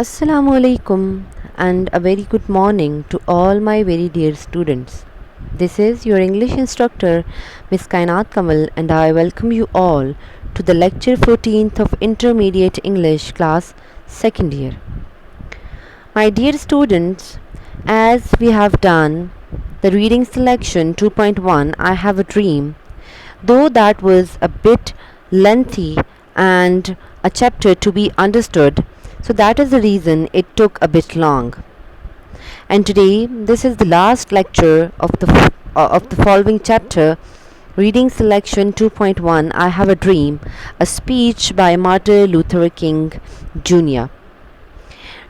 Assalamu alaikum and a very good morning to all my very dear students. This is your English instructor Miss Kainat Kamal and I welcome you all to the lecture 14th of Intermediate English class 2nd year. My dear students, as we have done the reading selection 2.1 I have a dream, though that was a bit lengthy and a chapter to be understood, so that is the reason it took a bit long. And today, this is the last lecture of the following chapter, Reading Selection 2.1 I Have a Dream, a speech by Martin Luther King Jr.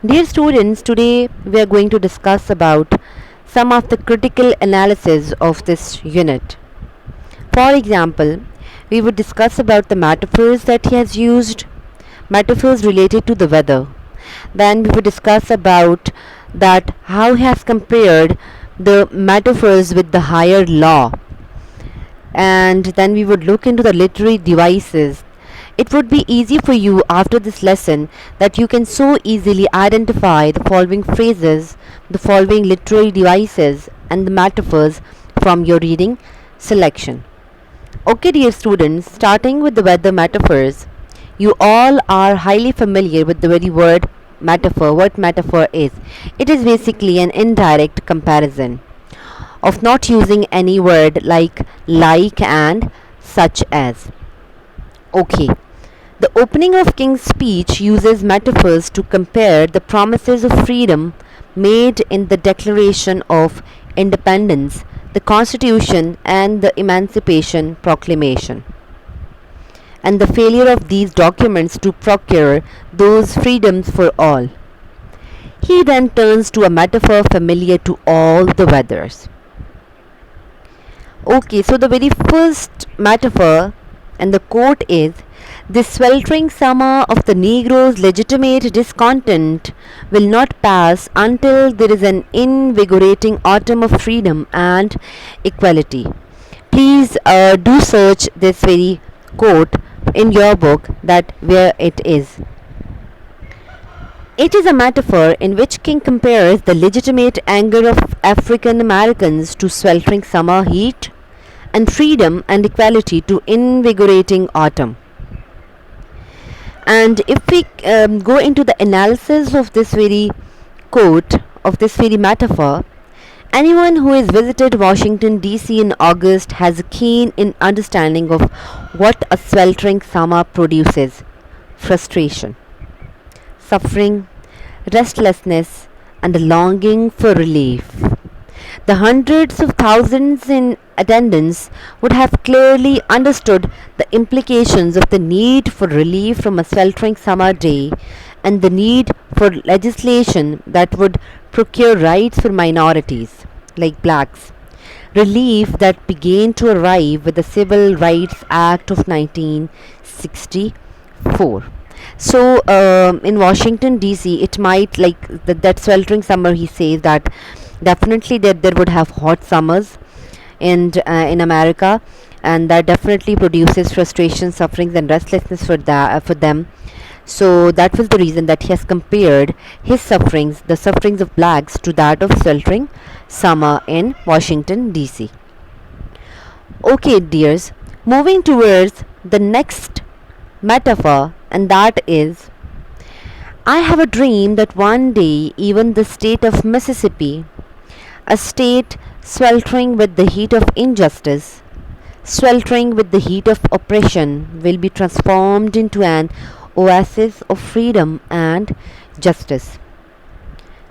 Dear students, today we are going to discuss about some of the critical analysis of this unit. For example, we would discuss about the metaphors that he has used, metaphors related to the weather. Then we would discuss about that how he has compared the metaphors with the higher law. And then we would look into the literary devices. It would be easy for you after this lesson that you can so easily identify the following phrases, the following literary devices and the metaphors from your reading selection. Okay, dear students, starting with the weather metaphors, you all are highly familiar with the very word metaphor. What metaphor is? It is basically an indirect comparison of not using any word like and such as. Okay. The opening of King's speech uses metaphors to compare the promises of freedom made in the Declaration of Independence, the Constitution, and the Emancipation Proclamation, and the failure of these documents to procure those freedoms for all. He then turns to a metaphor familiar to all the weathers. Okay, so the very first metaphor and the quote is, "This sweltering summer of the Negro's legitimate discontent will not pass until there is an invigorating autumn of freedom and equality." Please do search this very quote in your book that where it is. It is a metaphor in which King compares the legitimate anger of African Americans to sweltering summer heat and freedom and equality to invigorating autumn. And if we go into the analysis of this very quote, of this very metaphor, anyone who has visited Washington DC in August has a keen understanding of what a sweltering summer produces: frustration, suffering, restlessness, and a longing for relief. The hundreds of thousands in attendance would have clearly understood the implications of the need for relief from a sweltering summer day and the need for legislation that would procure rights for minorities, like blacks. Relief that began to arrive with the Civil Rights Act of 1964. So in Washington DC, it might like that sweltering summer. He says that definitely there would have hot summers in America, and that definitely produces frustration, sufferings, and restlessness for them. So that was the reason that he has compared his sufferings, the sufferings of blacks, to that of sweltering summer in Washington DC. Okay, dears, moving towards the next metaphor, and that is, I have a dream that one day even the state of Mississippi, a state sweltering with the heat of injustice, sweltering with the heat of oppression, will be transformed into an oasis of freedom and justice.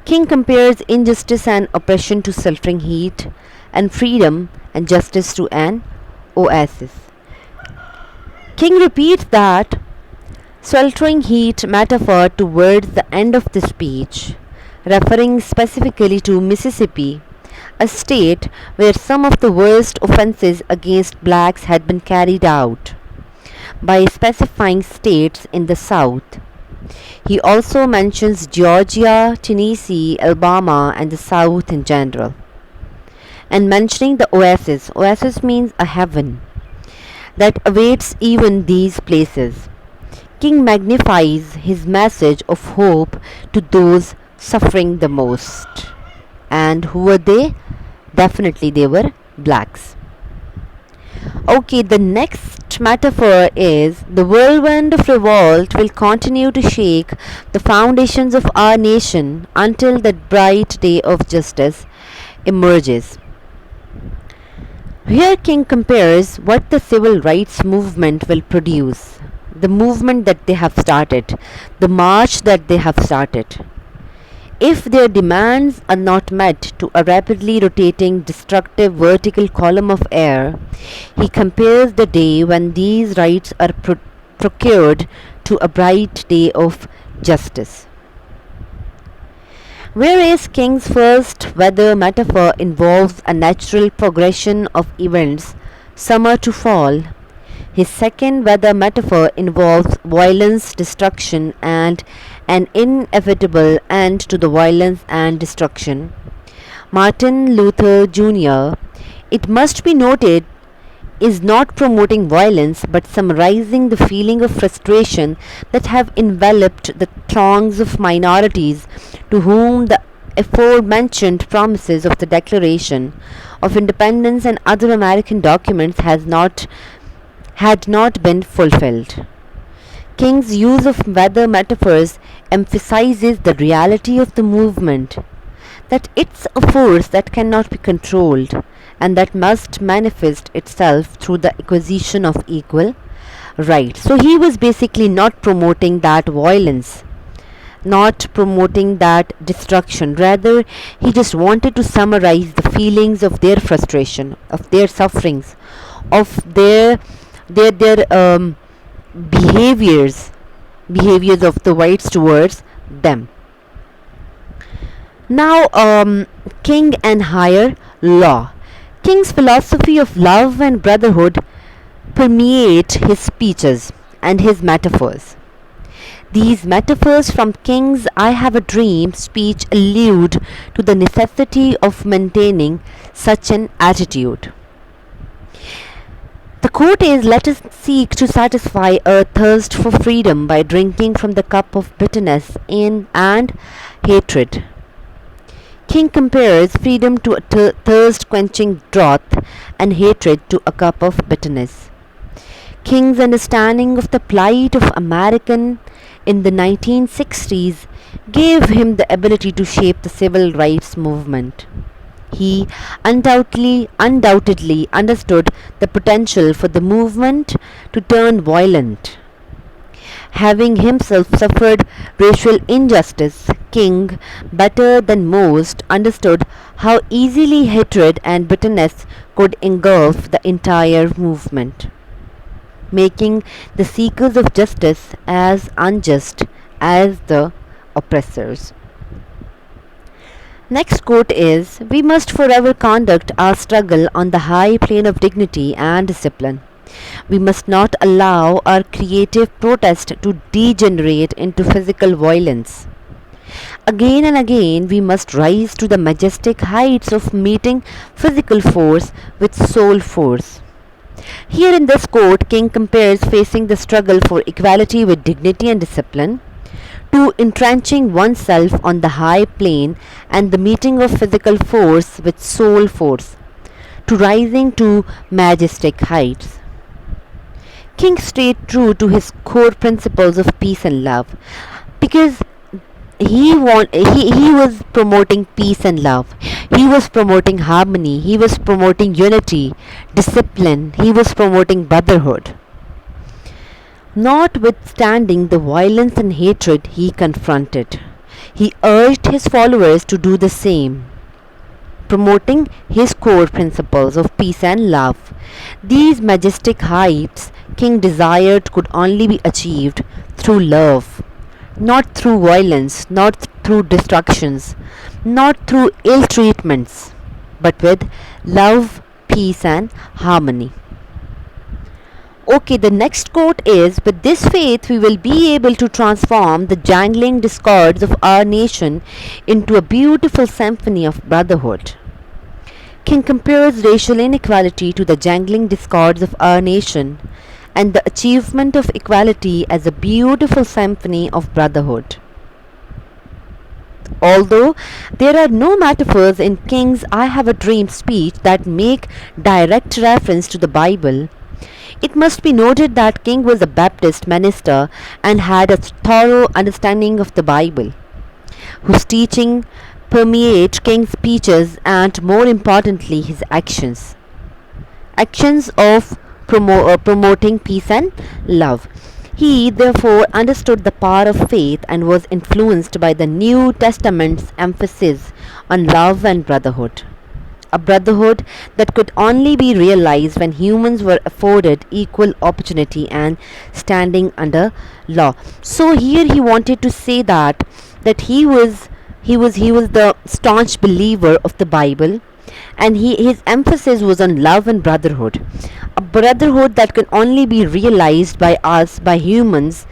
King compares injustice and oppression to sweltering heat, and freedom and justice to an oasis. King repeats that sweltering heat metaphor towards the end of the speech, referring specifically to Mississippi, a state where some of the worst offenses against blacks had been carried out, by specifying states in the South. He also mentions Georgia, Tennessee, Alabama, and the South in general. And mentioning the oasis, oasis means a heaven that awaits even these places. King magnifies his message of hope to those suffering the most. And who were they? Definitely they were blacks. Okay, the next metaphor is the whirlwind of revolt will continue to shake the foundations of our nation until that bright day of justice emerges. Here King compares what the civil rights movement will produce, the movement that they have started, the march that they have started. If their demands are not met to a rapidly rotating destructive vertical column of air, he compares the day when these rights are procured to a bright day of justice. Whereas King's first weather metaphor involves a natural progression of events, summer to fall, his second weather metaphor involves violence, destruction, and an inevitable end to the violence and destruction. Martin Luther Jr., it must be noted, is not promoting violence but summarizing the feeling of frustration that have enveloped the throngs of minorities to whom the aforementioned promises of the Declaration of Independence and other American documents had not been fulfilled. King's use of weather metaphors emphasizes the reality of the movement, that it's a force that cannot be controlled and that must manifest itself through the acquisition of equal rights. So he was basically not promoting that violence, not promoting that destruction. Rather, he just wanted to summarize the feelings of their frustration, of their sufferings, of their behaviors of the whites towards them. Now, King and higher law. King's philosophy of love and brotherhood permeate his speeches and his metaphors. These metaphors from King's I Have a Dream speech allude to the necessity of maintaining such an attitude. The quote is, "Let us seek to satisfy our thirst for freedom by drinking from the cup of bitterness and hatred." King compares freedom to a thirst-quenching draught and hatred to a cup of bitterness. King's understanding of the plight of American in the 1960s gave him the ability to shape the civil rights movement. He undoubtedly understood the potential for the movement to turn violent. Having himself suffered racial injustice, King, better than most, understood how easily hatred and bitterness could engulf the entire movement, making the seekers of justice as unjust as the oppressors. Next quote is, "We must forever conduct our struggle on the high plane of dignity and discipline. We must not allow our creative protest to degenerate into physical violence. Again and again, we must rise to the majestic heights of meeting physical force with soul force." Here in this quote, King compares facing the struggle for equality with dignity and discipline to entrenching oneself on the high plane and the meeting of physical force with soul force, to rising to majestic heights. King stayed true to his core principles of peace and love, because he was promoting peace and love. He was promoting harmony. He was promoting unity, discipline. He was promoting brotherhood. Notwithstanding the violence and hatred he confronted, he urged his followers to do the same, promoting his core principles of peace and love. These majestic heights King desired could only be achieved through love, not through violence, not through destructions, not through ill treatments, but with love, peace, and harmony. Okay, the next quote is, "With this faith, we will be able to transform the jangling discords of our nation into a beautiful symphony of brotherhood." King compares racial inequality to the jangling discords of our nation and the achievement of equality as a beautiful symphony of brotherhood. Although there are no metaphors in King's I Have a Dream speech that make direct reference to the Bible, it must be noted that King was a Baptist minister and had a thorough understanding of the Bible, whose teaching permeate King's speeches and, more importantly, his actions of promoting peace and love. He therefore understood the power of faith and was influenced by the New Testament's emphasis on love and brotherhood. A brotherhood that could only be realized when humans were afforded equal opportunity and standing under law. So here he wanted to say that he was the staunch believer of the Bible, and his emphasis was on love and brotherhood, a brotherhood that can only be realized by us, by humans,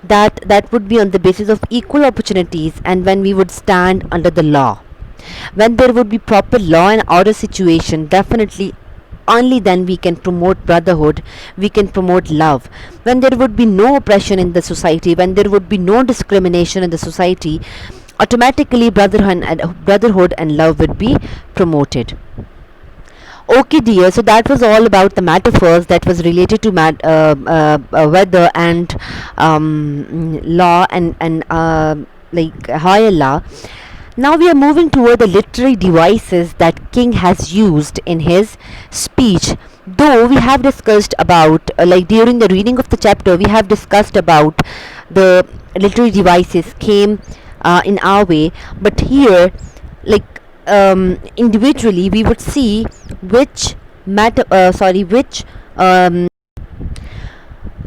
that would be on the basis of equal opportunities, and when we would stand under the law, when there would be proper law and order situation, definitely only then we can promote brotherhood, we can promote love. When there would be no oppression in the society, when there would be no discrimination in the society, automatically brotherhood and love would be promoted. Okay, dear. So that was all about the metaphors that was related to weather and law and like higher law. Now we are moving toward the literary devices that King has used in his speech. Though we have discussed about, like during the reading of the chapter, we have discussed about the literary devices came in our way, but here, like individually, we would see which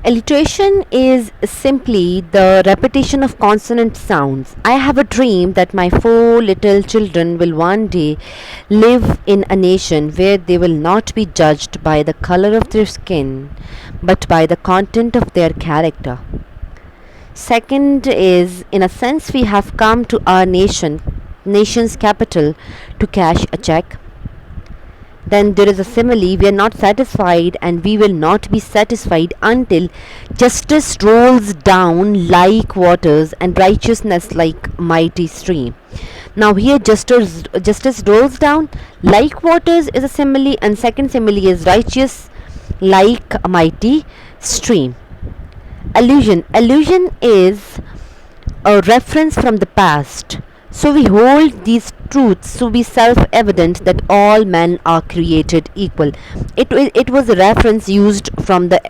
alliteration is simply the repetition of consonant sounds. I have a dream that my 4 little children will one day live in a nation where they will not be judged by the color of their skin, but by the content of their character. Second is, in a sense, we have come to our nation's capital to cash a check. Then there is a simile, we are not satisfied and we will not be satisfied until justice rolls down like waters and righteousness like mighty stream. Now here justice rolls down like waters is a simile, and second simile is righteous like a mighty stream. Allusion is a reference from the past. So we hold these truths to be self-evident that all men are created equal. It was a reference used from the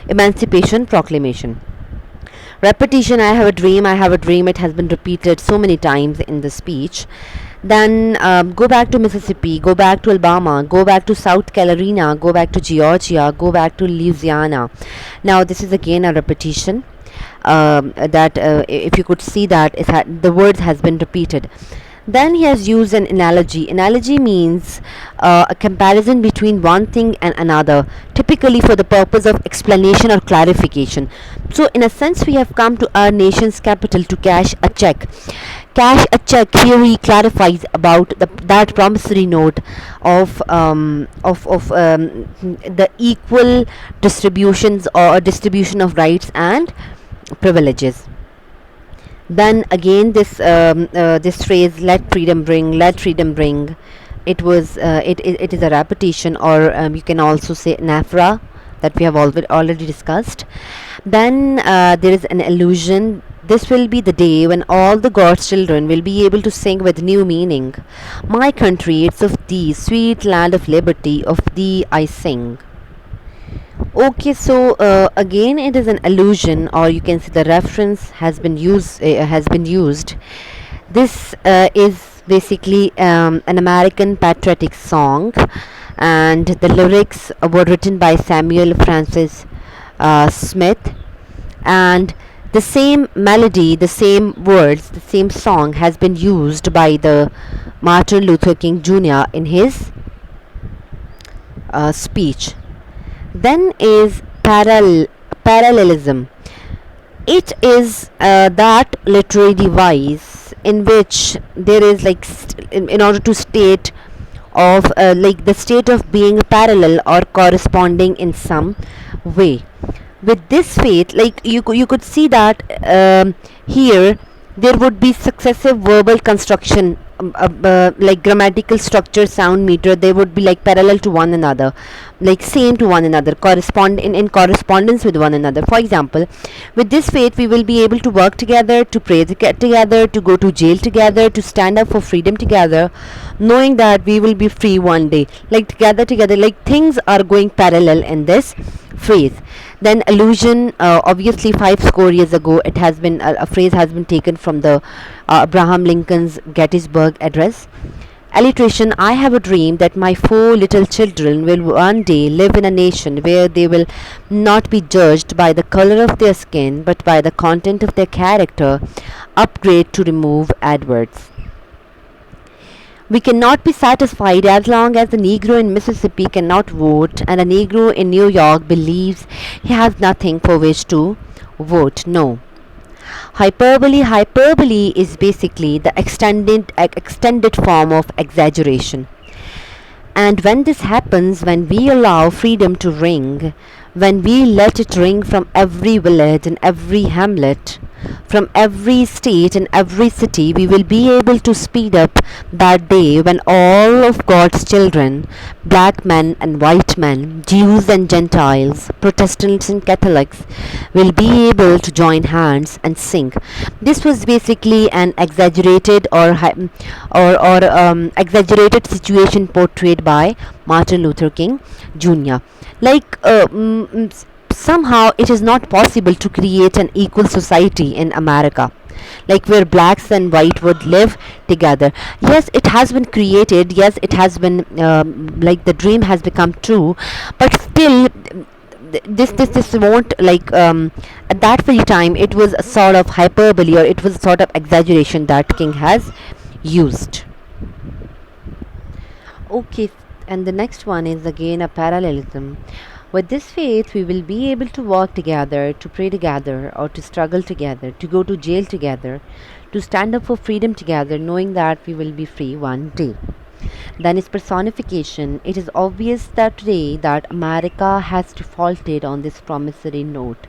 Emancipation Proclamation. Repetition, I have a dream, it has been repeated so many times in the speech. Then go back to Mississippi, go back to Alabama, go back to South Carolina, go back to Georgia, go back to Louisiana. Now this is again a repetition. That if you could see that the words has been repeated. Then he has used an analogy. Analogy means a comparison between one thing and another, typically for the purpose of explanation or clarification. So in a sense, we have come to our nation's capital to cash a check. Cash a check, here he clarifies about that promissory note of the equal distributions or distribution of rights and privileges. Then again this phrase, let freedom bring, it is a repetition, or you can also say nafra, that we have already discussed. Then there is an allusion, this will be the day when all the God's children will be able to sing with new meaning. My country, it's of thee, sweet land of liberty, of thee I sing. Okay, so again it is an allusion, or you can say the reference has been used. This is basically an American patriotic song, and the lyrics were written by Samuel Francis Smith, and the same melody, the same words, the same song has been used by the Martin Luther King Jr. in his speech. Then is parallelism. It is that literary device in which there is in order to state of like the state of being parallel or corresponding in some way. With this faith, like you could see that here there would be successive verbal construction, like grammatical structure, sound meter, they would be like parallel to one another, like same to one another, correspond in correspondence with one another. For example, with this faith we will be able to work together, to pray together, to go to jail together, to stand up for freedom together, knowing that we will be free one day, like together, like things are going parallel in this phrase. Then allusion, obviously 50 years ago it has been a phrase has been taken from the Abraham Lincoln's Gettysburg Address. Alliteration, I have a dream that my 4 little children will one day live in a nation where they will not be judged by the color of their skin but by the content of their character. Upgrade to remove adverbs. We cannot be satisfied as long as the Negro in Mississippi cannot vote and a Negro in New York believes he has nothing for which to vote. No. Hyperbole is basically the extended form of exaggeration. And when this happens, when we allow freedom to ring, when we let it ring from every village and every hamlet, from every state and every city, we will be able to speed up that day when all of God's children, black men and white men, Jews and Gentiles, Protestants and Catholics, will be able to join hands and sing. This was basically an exaggerated exaggerated situation portrayed by Martin Luther King Jr. Like somehow it is not possible to create an equal society in America, like where blacks and white would live together. Yes, it has been created, yes, it has been like the dream has become true, but still this won't, like at that very time it was a sort of hyperbole, or it was a sort of exaggeration that King has used. Okay, and the next one is again a parallelism. With this faith, we will be able to walk together, to pray together, or to struggle together, to go to jail together, to stand up for freedom together, knowing that we will be free one day. Then is personification. It is obvious that today that America has defaulted on this promissory note.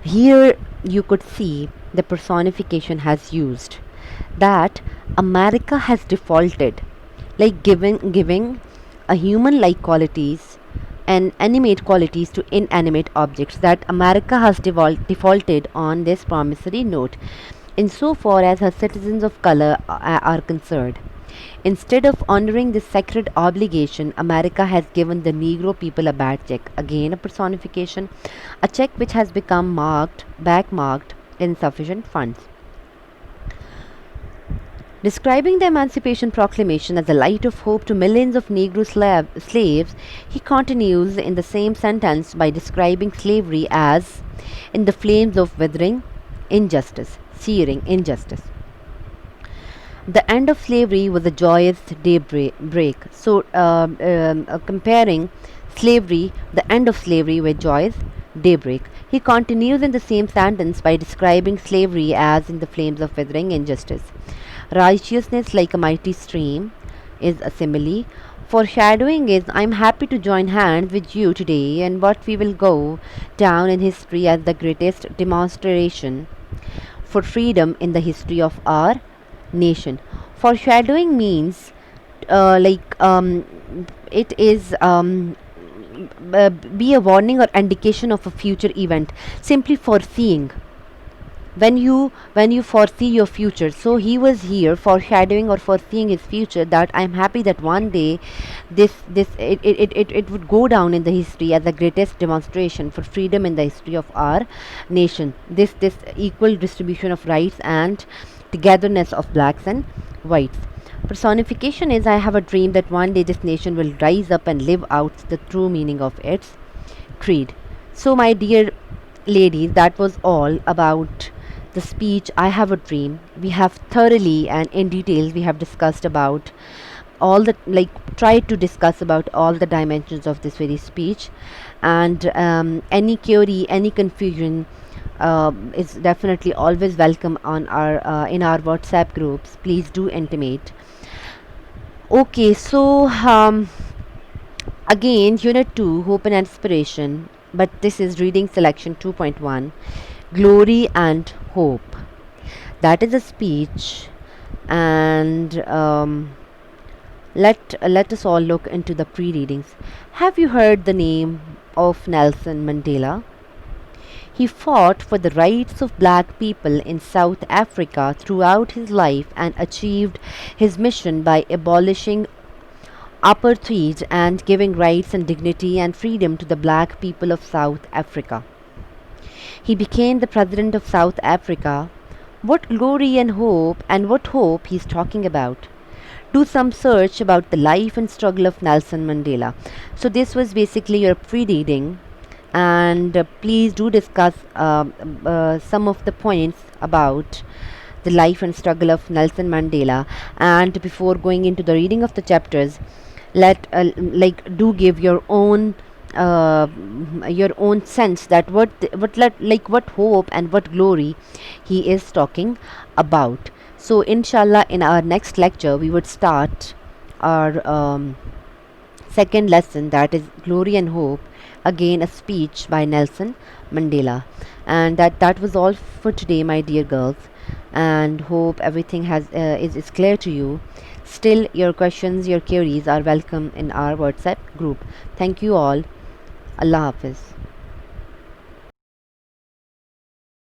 Here you could see the personification has used, that America has defaulted, like giving a human like qualities and animate qualities to inanimate objects, that America has defaulted on this promissory note insofar as her citizens of color are concerned. Instead of honoring this sacred obligation, America has given the Negro people a bad check, again a personification, a check which has become backmarked insufficient funds. Describing the Emancipation Proclamation as a light of hope to millions of Negro slaves, he continues in the same sentence by describing slavery as in the flames of withering injustice, searing injustice. The end of slavery was a joyous daybreak. So, comparing slavery, the end of slavery with joyous daybreak. He continues in the same sentence by describing slavery as in the flames of withering injustice. Righteousness like a mighty stream is a simile. Foreshadowing is, I am happy to join hands with you today and what we will go down in history as the greatest demonstration for freedom in the history of our nation. Foreshadowing means it is be a warning or indication of a future event, simply foreseeing. When you foresee your future, so he was here foreshadowing or foreseeing his future, that I am happy that one day it would go down in the history as the greatest demonstration for freedom in the history of our nation, this equal distribution of rights and togetherness of blacks and whites. Personification is, I have a dream that one day this nation will rise up and live out the true meaning of its creed. So my dear ladies, that was all about the speech I have a dream. We have thoroughly and in details we have discussed about all the, tried to discuss about all the dimensions of this very speech, and any query, any confusion is definitely always welcome on our in our WhatsApp groups. Please do intimate. Okay, so again, Unit 2, Hope and Aspiration, but this is Reading Selection 2.1, Glory and Hope. That is a speech, and let us all look into the pre-readings. Have you heard the name of Nelson Mandela? He fought for the rights of black people in South Africa throughout his life and achieved his mission by abolishing apartheid and giving rights and dignity and freedom to the black people of South Africa. He became the president of South Africa. What glory and what hope he's talking about. Do some search about the life and struggle of Nelson Mandela. So this was basically your pre-reading, and please do discuss some of the points about the life and struggle of Nelson Mandela. And before going into the reading of the chapters, let do give uh, your own sense that what hope and what glory he is talking about. So inshallah, in our next lecture we would start our second lesson, that is Glory and Hope, again a speech by Nelson Mandela. And that was all for today, my dear girls, and hope everything is clear to you. Still, your questions, your queries are welcome in our WhatsApp group. Thank you all. Allah Hafiz.